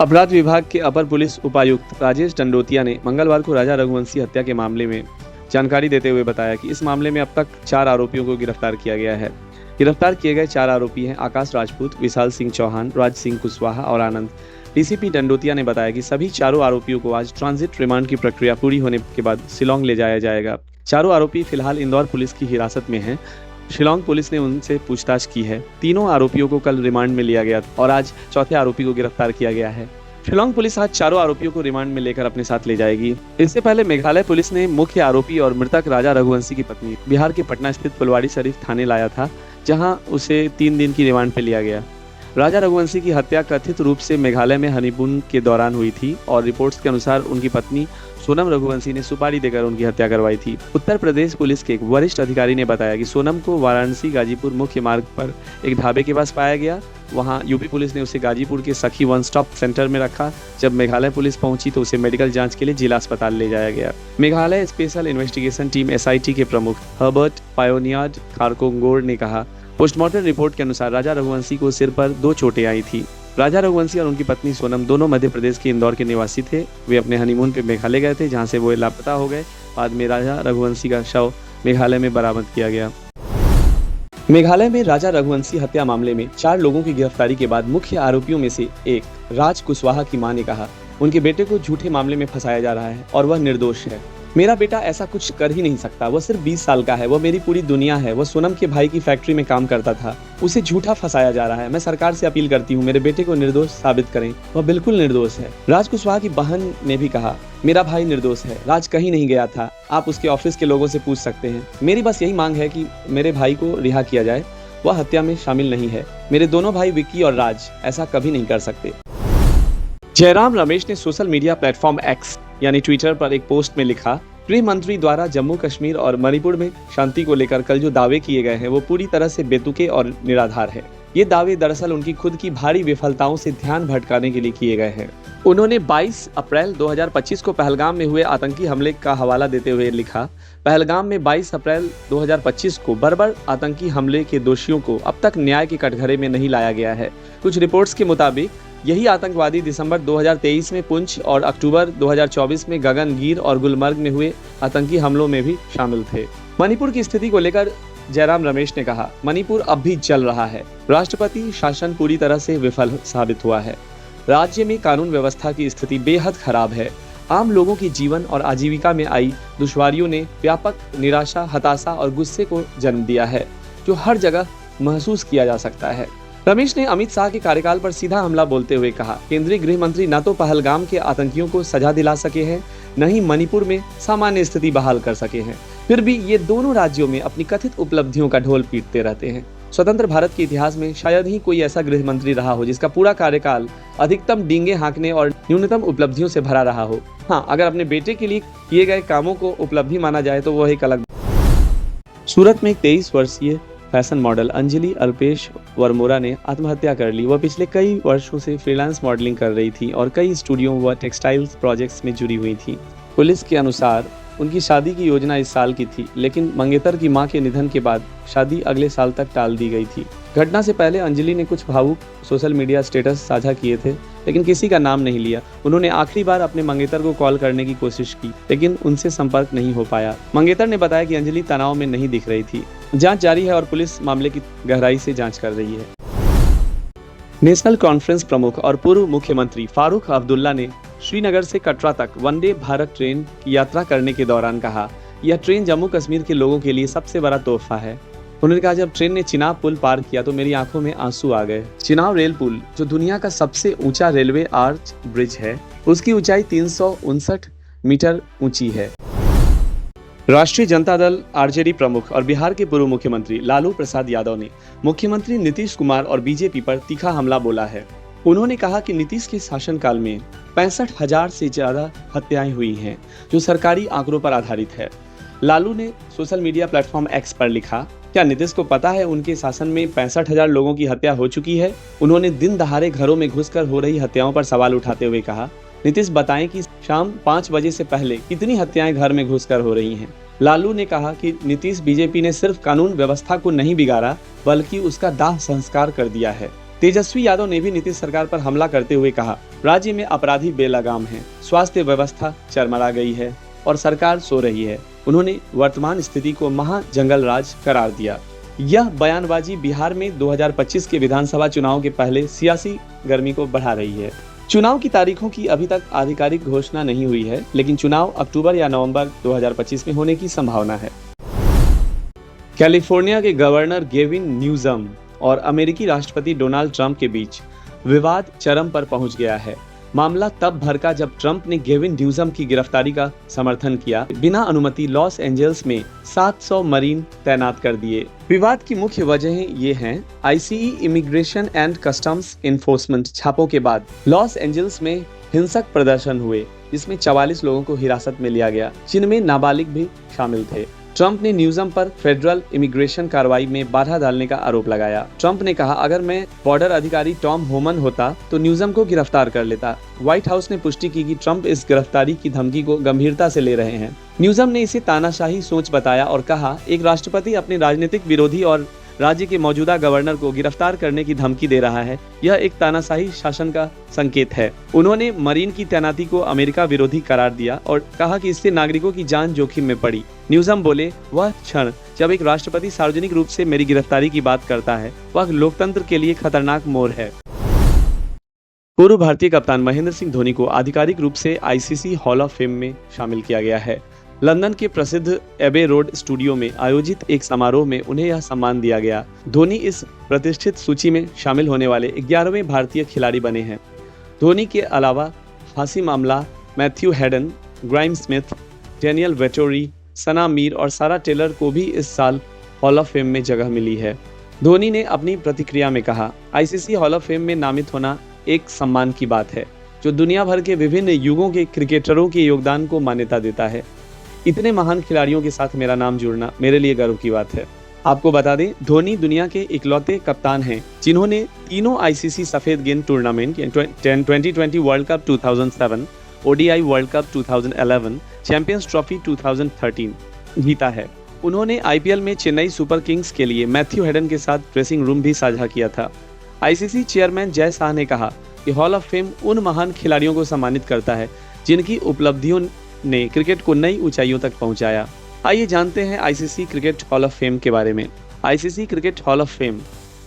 अपराध विभाग के अपर पुलिस उपायुक्त राजेश दंडोतिया ने मंगलवार को राजा रघुवंशी हत्या के मामले में जानकारी देते हुए बताया कि इस मामले में अब तक 4 आरोपियों को गिरफ्तार किया गया है। गिरफ्तार किए गए 4 आरोपी हैं आकाश राजपूत, विशाल सिंह चौहान, राज सिंह कुशवाहा और आनंद। डीसीपी दंडोतिया ने बताया कि सभी चारों आरोपियों को आज ट्रांजिट रिमांड की प्रक्रिया पूरी होने के बाद शिलांग ले जाया जाएगा। चारों आरोपी फिलहाल इंदौर पुलिस की हिरासत में हैं। शिलांग पुलिस ने उनसे पूछताछ की है। तीनों आरोपियों को कल रिमांड में लिया गया और आज चौथे आरोपी को गिरफ्तार किया गया है। शिलांग पुलिस आज चारों आरोपियों को रिमांड में लेकर अपने साथ ले जाएगी। इससे पहले मेघालय पुलिस ने मुख्य आरोपी और मृतक राजा रघुवंशी की पत्नी बिहार के पटना स्थित फुलवाड़ी शरीफ थाने लाया था, जहां उसे 3 दिन की रिमांड पे लिया गया। राजा रघुवंशी की हत्या कथित रूप से मेघालय में हनीमून के दौरान हुई थी और रिपोर्ट्स के अनुसार उनकी पत्नी सोनम रघुवंशी ने सुपारी देकर उनकी हत्या करवाई थी। उत्तर प्रदेश पुलिस के एक वरिष्ठ अधिकारी ने बताया कि सोनम को वाराणसी गाजीपुर मुख्य मार्ग पर एक ढाबे के पास पाया गया। वहां यूपी पुलिस ने उसे गाजीपुर के सखी वन स्टॉप सेंटर में रखा। जब मेघालय पुलिस पहुंची तो उसे मेडिकल जांच के लिए जिला अस्पताल ले जाया गया। Meghalaya special investigation team SIT के प्रमुख हर्बर्ट पायोनियार्ड खारकोंगोर ने कहा, पोस्टमार्टम रिपोर्ट के अनुसार राजा रघुवंशी को सिर पर 2 चोटें आई थी। राजा रघुवंशी और उनकी पत्नी सोनम दोनों मध्य प्रदेश के इंदौर के निवासी थे। वे अपने हनीमून पे मेघालय गए थे, जहां से वो लापता हो गए। बाद में राजा रघुवंशी का शव मेघालय में बरामद किया गया। मेघालय में राजा रघुवंशी हत्या मामले में 4 लोगों की गिरफ्तारी के बाद मुख्य आरोपियों में से एक राज कुशवाहा की मां ने कहा, उनके बेटे को झूठे मामले में फंसाया जा रहा है और वह निर्दोष है। मेरा बेटा ऐसा कुछ कर ही नहीं सकता। वह सिर्फ 20 साल का है। वह मेरी पूरी दुनिया है। वह सोनम के भाई की फैक्ट्री में काम करता था। उसे झूठा फंसाया जा रहा है। मैं सरकार से अपील करती हूँ, मेरे बेटे को निर्दोष साबित करें। वह बिल्कुल निर्दोष है। राज कुशवाहा की बहन ने भी कहा, मेरा भाई निर्दोष है। राज कहीं नहीं गया था। आप उसके ऑफिस के लोगों से पूछ सकते हैं। मेरी बस यही मांग है कि मेरे भाई को रिहा किया जाए। वह हत्या में शामिल नहीं है। मेरे दोनों भाई विक्की और राज ऐसा कभी नहीं कर सकते। जयराम रमेश ने सोशल मीडिया प्लेटफॉर्म एक्स यानी ट्विटर पर एक पोस्ट में लिखा, गृह मंत्री द्वारा जम्मू कश्मीर और मणिपुर में शांति को लेकर कल जो दावे किए गए हैं वो पूरी तरह से बेतुके और निराधार है। ये दावे दरअसल उनकी खुद की भारी विफलताओं से ध्यान भटकाने के लिए किए गए हैं। उन्होंने 22 अप्रैल 2025 को पहलगाम में हुए आतंकी हमले का हवाला देते हुए लिखा, पहलगाम में 22 अप्रैल 2025 को बर्बर आतंकी हमले के दोषियों को अब तक न्याय के कटघरे में नहीं लाया गया है। कुछ रिपोर्ट्स के मुताबिक यही आतंकवादी दिसंबर 2023 में पुंछ और अक्टूबर 2024 में गगनगीर और गुलमर्ग में हुए आतंकी हमलों में भी शामिल थे। मणिपुर की स्थिति को लेकर जयराम रमेश ने कहा, मणिपुर अब भी चल रहा है। राष्ट्रपति शासन पूरी तरह से विफल साबित हुआ है। राज्य में कानून व्यवस्था की स्थिति बेहद खराब है। आम लोगों की जीवन और आजीविका में आई दुश्वारियों ने व्यापक निराशा, हताशा और गुस्से को जन्म दिया है, जो हर जगह महसूस किया जा सकता है। रमेश ने अमित शाह के कार्यकाल पर सीधा हमला बोलते हुए कहा, केंद्रीय गृह मंत्री न तो पहलगाम के आतंकियों को सजा दिला सके हैं, न ही मणिपुर में सामान्य स्थिति बहाल कर सके हैं। फिर भी ये दोनों राज्यों में अपनी कथित उपलब्धियों का ढोल पीटते रहते हैं। स्वतंत्र भारत के इतिहास में शायद ही कोई ऐसा गृह मंत्री रहा हो जिसका पूरा कार्यकाल अधिकतम डींगे हाँकने और न्यूनतम उपलब्धियों से भरा रहा हो। हाँ, अगर अपने बेटे के लिए किए गए कामों को उपलब्धि माना जाए तो वह एक अलग। सूरत में 23 वर्षीय फैशन मॉडल अंजलि अल्पेश वर्मोरा ने आत्महत्या कर ली। वह पिछले कई वर्षों से फ्रीलांस मॉडलिंग कर रही थी और कई स्टूडियो व टेक्सटाइल्स प्रोजेक्ट्स में जुड़ी हुई थी। पुलिस के अनुसार उनकी शादी की योजना इस साल की थी, लेकिन मंगेतर की मां के निधन के बाद शादी अगले साल तक टाल दी गई थी। घटना से पहले अंजलि ने कुछ भावुक सोशल मीडिया स्टेटस साझा किए थे, लेकिन किसी का नाम नहीं लिया। उन्होंने आखिरी बार अपने मंगेतर को कॉल करने की कोशिश की, लेकिन उनसे संपर्क नहीं हो पाया। मंगेतर ने बताया कि अंजलि तनाव में नहीं दिख रही थी। जांच जारी है और पुलिस मामले की गहराई से जांच कर रही है। नेशनल कॉन्फ्रेंस प्रमुख और पूर्व मुख्यमंत्री फारूक अब्दुल्ला ने श्रीनगर से कटरा तक वंदे भारत ट्रेन की यात्रा करने के दौरान कहा, यह ट्रेन जम्मू कश्मीर के लोगों के लिए सबसे बड़ा तोहफा है। उन्होंने कहा, जब ट्रेन ने चिनाब पुल पार किया तो मेरी आंखों में आंसू आ गए। चिनाब रेल पुल, जो दुनिया का सबसे ऊंचा रेलवे आर्च ब्रिज है, उसकी ऊंचाई 359 मीटर ऊंची है। राष्ट्रीय जनता दल आरजेडी प्रमुख और बिहार के पूर्व मुख्यमंत्री लालू प्रसाद यादव ने मुख्यमंत्री नीतीश कुमार और बीजेपी पर तीखा हमला बोला है। उन्होंने कहा कि नीतीश के शासनकाल में 65,000 से ज्यादा हत्याएं हुई हैं, जो सरकारी आंकड़ों पर आधारित है। लालू ने सोशल मीडिया प्लेटफॉर्म एक्स पर लिखा, क्या नीतीश को पता है उनके शासन में 65,000 लोगों की हत्या हो चुकी है? उन्होंने दिन दहाड़े घरों में घुसकर हो रही हत्याओं पर सवाल उठाते हुए कहा, नीतीश बताएं कि शाम 5 बजे से पहले कितनी हत्याएं घर में घुसकर हो रही हैं। लालू ने कहा कि नीतीश बीजेपी ने सिर्फ कानून व्यवस्था को नहीं बिगाड़ा, बल्कि उसका दाह संस्कार कर दिया है। तेजस्वी यादव ने भी नीतीश सरकार पर हमला करते हुए कहा, राज्य में अपराधी बेलगाम हैं, स्वास्थ्य व्यवस्था चरमरा गई है और सरकार सो रही है। उन्होंने वर्तमान स्थिति को महा जंगल राज करार दिया। यह बयानबाजी बिहार में 2025 के विधानसभा चुनाव के पहले सियासी गर्मी को बढ़ा रही है। चुनाव की तारीखों की अभी तक आधिकारिक घोषणा नहीं हुई है, लेकिन चुनाव अक्टूबर या नवंबर 2025 में होने की संभावना है। कैलिफोर्निया के गवर्नर गेविन न्यूसम और अमेरिकी राष्ट्रपति डोनाल्ड ट्रंप के बीच विवाद चरम पर पहुंच गया है। मामला तब भड़का जब ट्रंप ने गेविन न्यूसम की गिरफ्तारी का समर्थन किया। बिना अनुमति लॉस एंजल्स में 700 मरीन तैनात कर दिए। विवाद की मुख्य वजहें ये हैं, ICE immigration and customs enforcement छापों के बाद लॉस एंजल्स में हिंसक प्रदर्शन हुए, जिसमें 44 लोगों को हिरासत में लिया गया, जिनमें नाबालिग भी शामिल थे। ट्रंप ने न्यूसम पर फेडरल इमिग्रेशन कार्रवाई में बाधा डालने का आरोप लगाया। ट्रंप ने कहा, अगर मैं बॉर्डर अधिकारी टॉम होमन होता तो न्यूसम को गिरफ्तार कर लेता। व्हाइट हाउस ने पुष्टि की कि ट्रंप इस गिरफ्तारी की धमकी को गंभीरता से ले रहे हैं। न्यूसम ने इसे तानाशाही सोच बताया और कहा, एक राष्ट्रपति अपने राजनीतिक विरोधी और राज्य के मौजूदा गवर्नर को गिरफ्तार करने की धमकी दे रहा है। यह एक तानाशाही शासन का संकेत है। उन्होंने मरीन की तैनाती को अमेरिका विरोधी करार दिया और कहा कि इससे नागरिकों की जान जोखिम में पड़ी। न्यूसम बोले, वह क्षण जब एक राष्ट्रपति सार्वजनिक रूप से मेरी गिरफ्तारी की बात करता है, वह लोकतंत्र के लिए खतरनाक मोड़ है। पूर्व भारतीय कप्तान महेंद्र सिंह धोनी को आधिकारिक रूप से आईसीसी हॉल ऑफ फेम में शामिल किया गया है। लंदन के प्रसिद्ध एबे रोड स्टूडियो में आयोजित एक समारोह में उन्हें यह सम्मान दिया गया। धोनी इस प्रतिष्ठित सूची में शामिल होने वाले 11वें भारतीय खिलाड़ी बने हैं। धोनी के अलावा Hashim Amla, Matthew Hayden, Graeme Smith, Daniel Vettori, Sana Mir और सारा टेलर को भी इस साल हॉल ऑफ फेम में जगह मिली है। धोनी ने अपनी प्रतिक्रिया में कहा, आईसीसी हॉल ऑफ फेम में नामित होना एक सम्मान की बात है, जो दुनिया भर के विभिन्न युगों के क्रिकेटरों के योगदान को मान्यता देता है। इतने महान खिलाड़ियों के साथ मेरा नाम जुड़ना मेरे लिए गर्व की बात है। आपको बता दें, धोनी दुनिया के इकलौते कप्तान हैं जिन्होंने तीनों आईसीसी सफेद गेंद tournament 2020 world cup 2007, ODI world cup 2011, champions trophy 2013 जीता है। उन्होंने आईपीएल में चेन्नई सुपर किंग्स के लिए मैथ्यू हेडन के साथ ड्रेसिंग रूम भी साझा किया था। आईसीसी चेयरमैन जय शाह ने कहा कि हॉल ऑफ फेम उन महान खिलाड़ियों को सम्मानित करता है जिनकी उपलब्धियों ने क्रिकेट को नई ऊंचाइयों तक पहुंचाया। आइए जानते हैं ICC cricket hall of fame के बारे में। ICC cricket hall of fame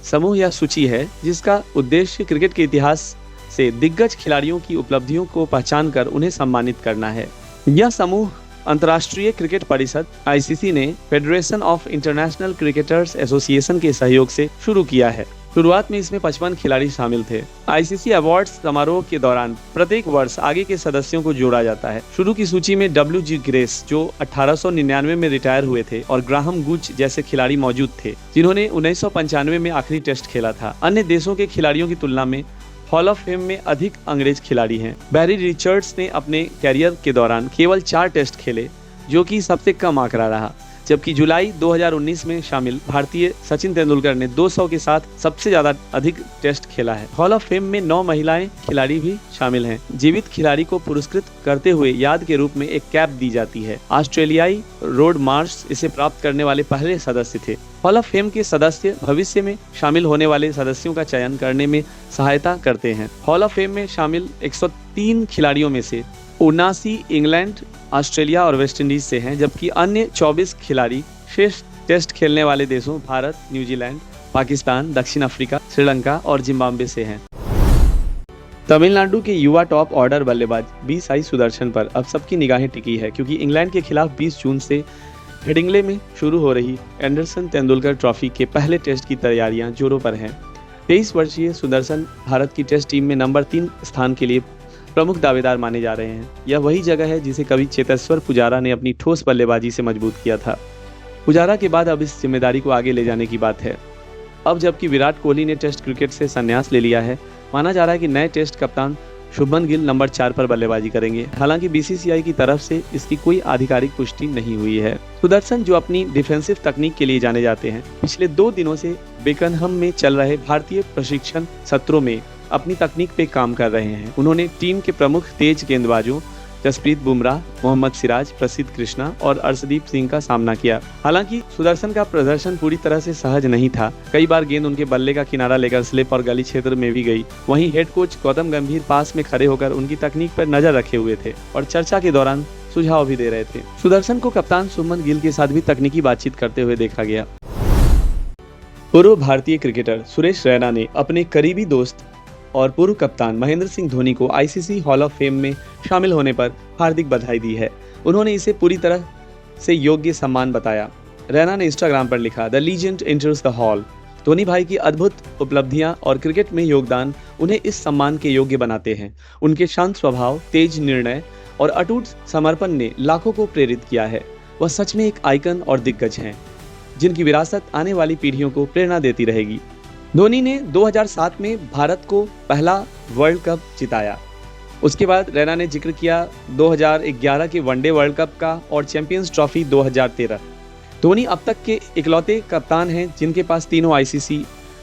समूह या सूची है जिसका उद्देश्य क्रिकेट के इतिहास से दिग्गज खिलाड़ियों की उपलब्धियों को पहचान कर उन्हें सम्मानित करना है। यह समूह अंतर्राष्ट्रीय क्रिकेट परिषद आईसीसी ने federation of international cricketers association के सहयोग से शुरू किया है। शुरुआत में इसमें 55 खिलाड़ी शामिल थे। आईसीसी अवार्ड्स समारोह के दौरान प्रत्येक वर्ष आगे के सदस्यों को जोड़ा जाता है। शुरू की सूची में डब्ल्यू.जी. ग्रेस, जो 1899 में रिटायर हुए थे, और ग्राहम गुच जैसे खिलाड़ी मौजूद थे, जिन्होंने 1995 में आखिरी टेस्ट खेला था। अन्य देशों के खिलाड़ियों की तुलना में हॉल ऑफ फेम में अधिक अंग्रेज खिलाड़ी हैं। बैरी रिचर्ड्स ने अपने कैरियर के दौरान केवल 4 टेस्ट खेले, जो कि सबसे कम आंकड़ा रहा, जबकि जुलाई 2019 में शामिल भारतीय सचिन तेंदुलकर ने 200 के साथ सबसे ज्यादा अधिक टेस्ट खेला है। हॉल ऑफ फेम में 9 महिलाएं खिलाड़ी भी शामिल हैं। जीवित खिलाड़ी को पुरस्कृत करते हुए याद के रूप में एक कैप दी जाती है। ऑस्ट्रेलियाई रोड मार्श इसे प्राप्त करने वाले पहले सदस्य थे। हॉल ऑफ फेम के सदस्य भविष्य में शामिल होने वाले सदस्यों का चयन करने में सहायता करते हैं। हॉल ऑफ फेम में शामिल 103 खिलाड़ियों में से 79 इंग्लैंड, ऑस्ट्रेलिया और वेस्ट इंडीज से हैं, जबकि अन्य 24 खिलाड़ी शेष टेस्ट खेलने वाले देशों भारत, न्यूजीलैंड, पाकिस्तान, दक्षिण अफ्रीका, श्रीलंका और जिम्बाब्वे से हैं। तमिलनाडु के युवा टॉप ऑर्डर बल्लेबाज बी साई सुदर्शन पर अब सबकी निगाहें टिकी है, क्योंकि इंग्लैंड के खिलाफ 20 जून से हेडिंग्ले में शुरू हो रही एंडरसन तेंदुलकर ट्रॉफी के पहले टेस्ट की तैयारियां जोरों पर हैं। 23 वर्षीय सुदर्शन भारत की टेस्ट टीम में नंबर 3 स्थान के लिए प्रमुख दावेदार माने जा रहे हैं। यह वही जगह है जिसे कवि चेतेश्वर पुजारा ने अपनी ठोस बल्लेबाजी से मजबूत किया था। पुजारा के बाद अब इस जिम्मेदारी को आगे ले जाने की बात है। अब जबकि विराट कोहली ने टेस्ट क्रिकेट से संन्यास ले लिया है, माना जा रहा है कि नए टेस्ट कप्तान शुभमन गिल नंबर 4 पर बल्लेबाजी करेंगे। हालांकि बीसीसीआई की तरफ से इसकी कोई आधिकारिक पुष्टि नहीं हुई है। सुदर्शन, जो अपनी डिफेंसिव तकनीक के लिए जाने जाते हैं, पिछले 2 दिनों से बेकनहम में चल रहे भारतीय प्रशिक्षण सत्रों में अपनी तकनीक पे काम कर रहे हैं। उन्होंने टीम के प्रमुख तेज गेंदबाजों जसप्रीत बुमराह, मोहम्मद सिराज, प्रसिद्ध कृष्णा और अर्शदीप सिंह का सामना किया। हालांकि सुदर्शन का प्रदर्शन पूरी तरह से सहज नहीं था। कई बार गेंद उनके बल्ले का किनारा लेकर स्लिप और गली क्षेत्र में भी गई। वहीं हेड कोच गौतम गंभीर पास में खड़े होकर उनकी तकनीक पर नजर रखे हुए थे और चर्चा के दौरान सुझाव भी दे रहे थे। सुदर्शन को कप्तान शुभमन गिल के साथ भी तकनीकी बातचीत करते हुए देखा गया। पूर्व भारतीय क्रिकेटर सुरेश रैना ने अपने करीबी दोस्त और पूर्व कप्तान महेंद्र सिंह धोनी को आईसीसी हॉल ऑफ फेम में शामिल होने पर हार्दिक बधाई दी है। उन्होंने इसे पूरी तरह से योग्य सम्मान बताया। रैना ने इंस्टाग्राम पर लिखा, the legend enters the hall. Dhoni भाई की अद्भुत उपलब्धियां और क्रिकेट में योगदान उन्हें इस सम्मान के योग्य बनाते हैं। उनके शांत स्वभाव, तेज निर्णय और अटूट समर्पण ने लाखों को प्रेरित किया है। वह सच में एक आइकन और दिग्गज हैं, जिनकी विरासत आने वाली पीढ़ियों को प्रेरणा देती रहेगी। धोनी ने 2007 में भारत को पहला वर्ल्ड कप जिताया। उसके बाद रैना ने जिक्र किया 2011 के वनडे वर्ल्ड कप का और चैंपियंस ट्रॉफी 2013। धोनी अब तक के इकलौते कप्तान हैं जिनके पास तीनों आईसीसी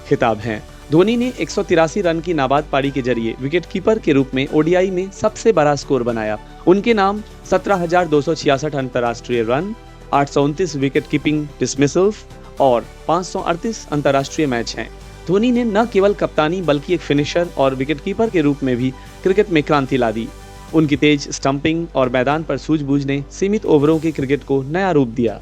खिताब हैं। धोनी ने 183 रन की नाबाद पारी के जरिए विकेटकीपर के रूप में ओडीआई में सबसे बड़ा स्कोर बनाया। उनके नाम 17,266 अंतर्राष्ट्रीय रन, 829 विकेट कीपिंग डिसमिसल्स और 538 अंतर्राष्ट्रीय मैच हैं। धोनी ने न केवल कप्तानी बल्कि एक फिनिशर और विकेटकीपर के रूप में भी क्रिकेट में क्रांति ला दी। उनकी तेज स्टंपिंग और मैदान पर सूझबूझ ने सीमित ओवरों के क्रिकेट को नया रूप दिया।